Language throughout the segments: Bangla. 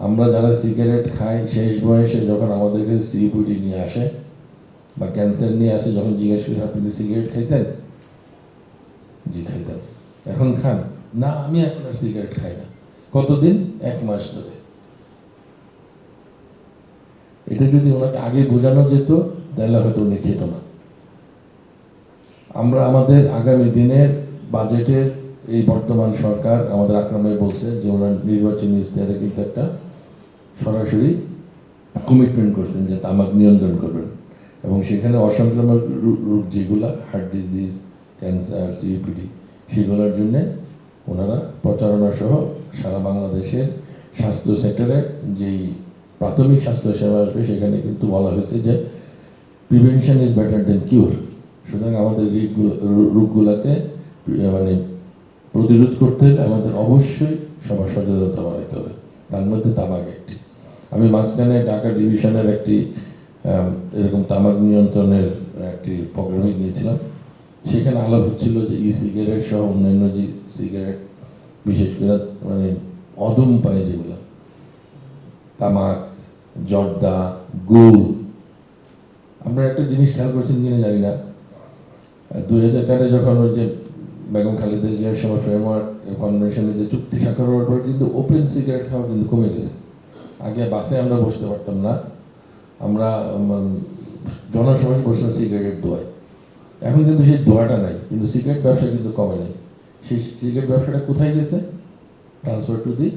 আমরা যারা সিগারেট খাই শেষ বয়সে যখন আমাদের কাছে সিপিডি নিয়ে আসে বা ক্যান্সার নিয়ে আসে, যখন জিজ্ঞেস করি আপনি সিগারেট খাইতেন, জি খাইতেন, এখন খান না, আমি এখন আর সিগারেট খাই না। কতদিন? 1 মাস ধরে। এটা যদি ওনাকে আগে বোঝানো যেত তাহলে হয়তো উনি খেত না। আমরা আমাদের আগামী দিনের বাজেটের এই বর্তমান সরকার আমাদের আকরামে বলছে যে ওনার নির্বাচনী ইস্তেহারে কিন্তু একটা সরাসরি কমিটমেন্ট করছেন যে তামাক নিয়ন্ত্রণ করবেন, এবং সেখানে অসংক্রামক রোগ যেগুলো হার্ট ডিজিজ, ক্যান্সার, সিপিডি, সেগুলোর জন্য ওনারা প্রচারণা সহ সারা বাংলাদেশের স্বাস্থ্য সেক্টরে যেই প্রাথমিক স্বাস্থ্য সেবা আসবে সেখানে কিন্তু বলা হয়েছে যে প্রিভেনশন ইজ বেটার দেন কিউর। সুতরাং আমাদের রোগগুলোকে মানে প্রতিরোধ করতে হলে আমাদের অবশ্যই সবার সচেতনতা বাড়াইতে হবে, তার মধ্যে তামাক একটি। আমি মাঝখানে ঢাকা ডিভিশনের একটি এরকম তামাক নিয়ন্ত্রণের একটি প্রোগ্রামে গিয়েছিলাম। সেখানে আলাপ হচ্ছিল যে ই সিগারেট সহ অন্যান্য যে সিগারেট, বিশেষ করে মানে অদম পায় যেগুলো, তামাক, জর্দা, গুল। আমরা একটা জিনিস খেয়াল করছেন কিনা জানি না, 2004 যখন ওই যে বেগম খালেদা জিয়ার সময় ফ্রেমওয়ার্ক কনভেনশনে যে চুক্তি স্বাক্ষর হওয়ার পর কিন্তু ওপেন সিগারেট খাওয়া কিন্তু কমে গেছে। আগে বাসে আমরা বসতে পারতাম না, আমরা জনসমাজ বসে সিগারেট ধোয়াই। এখন কিন্তু সেই ধোয়াটা নাই, কিন্তু সিগারেট ব্যবসা কিন্তু কমে নাই। সেই সিগারেট ব্যবসাটা কোথায় গেছে? Transfer to the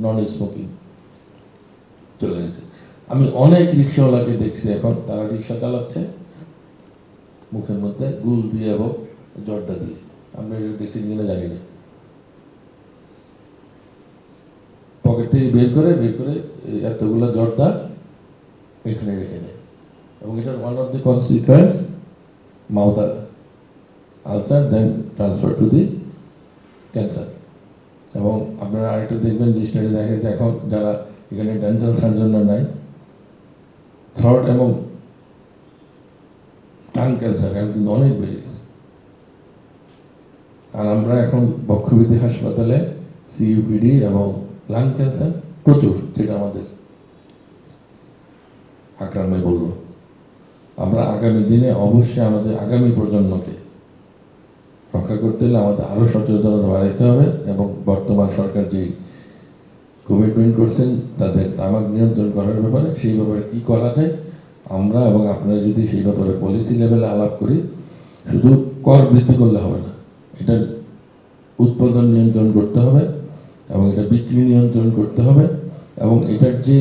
non smoking চলে গেছে। আমি অনেক রিক্সাওয়ালাকে দেখছি এখন তারা রিক্সা চালাচ্ছে মুখের মধ্যে গুল দিয়ে এবং জর্দা দিয়ে। আমরা এটা দেখছি কিনা জানি না। পকেট থেকে বের করে এতগুলো জর্দা এখানে রেখে দেয়, এবং এটার one of the consequence mouth ulcer, then transfer to the cancer. এবং আপনারা আরেকটা দেখবেন যে স্টাডি দেখা গেছে এখন যারা এখানে ডেন্টাল সার্জন নাই, থ্রট এবং টাং ক্যান্সার এখন কিন্তু অনেক বেড়ে গেছে। আর আমরা এখন বক্ষবিধি হাসপাতালে সিইউপিডি এবং লাং ক্যান্সার প্রচুর, যেটা আমাদের আকরামে বলল। আমরা আগামী দিনে অবশ্যই আমাদের আগামী প্রজন্মকে রক্ষা করতে হলে আমাদের আরও সচেতনতা বাড়াইতে হবে, এবং বর্তমান সরকার যে কমিটমেন্ট করছেন তাদের তামাক নিয়ন্ত্রণ করার ব্যাপারে, সেই ব্যাপারে কী করা যায় আমরা এবং আপনারা যদি সেই ব্যাপারে পলিসি লেভেলে আলাপ করি, শুধু কর বৃদ্ধি করলে হবে না, এটা উৎপাদন নিয়ন্ত্রণ করতে হবে এবং এটা বিক্রি নিয়ন্ত্রণ করতে হবে, এবং এটার যে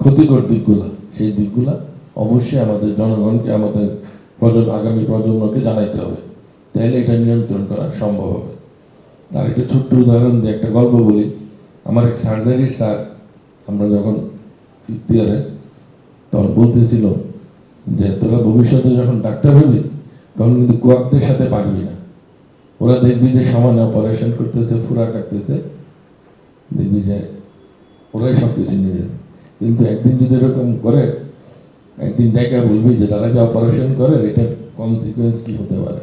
ক্ষতিকর দিকগুলো সেই দিকগুলো অবশ্যই আমাদের জনগণকে, আমাদের আগামী প্রজন্মকে জানাইতে হবে, তাহলে এটা নিয়ন্ত্রণ করা সম্ভব হবে। আর একটা ছোট্ট উদাহরণ দিয়ে একটা গল্প বলি। আমার এক সার্জারির স্যার, আমরা যখন ইতিহারে তখন বলতেছিল যে তোরা ভবিষ্যতে যখন ডাক্তার হবি তখন কিন্তু কুয়াকদের সাথে পারবি না, ওরা দেখবি যে সমানে অপারেশন করতেছে, ফুরা কাটতেছে, দেখবি যে ওরাই সব কিছু নিয়ে যাচ্ছে। কিন্তু একদিন যদি এরকম করে, একদিন জায়গা বলবি যে তারা যে অপারেশন করে এটার কনসিকুয়েন্স কি হতে পারে,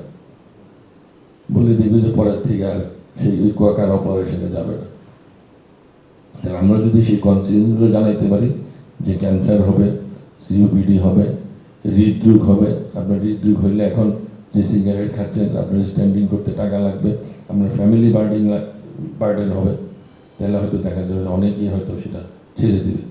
বলে দেখবি যে পরের থেকে আর সেই কুয়াকার অপারেশনে যাবে না। আমরা যদি সেই কনসিকুয়েন্সগুলো জানাইতে পারি যে ক্যান্সার হবে, সিওপিডি হবে, হৃদরোগ হবে। আপনার হৃদরোগ হইলে এখন যে সিগারেট খাচ্ছেন আপনার স্ট্যান্ডিং করতে টাকা লাগবে, আপনার ফ্যামিলি বার্ডেন হবে, তাহলে হয়তো দেখা যাবে অনেকেই হয়তো সেটা ছেড়ে দিবে।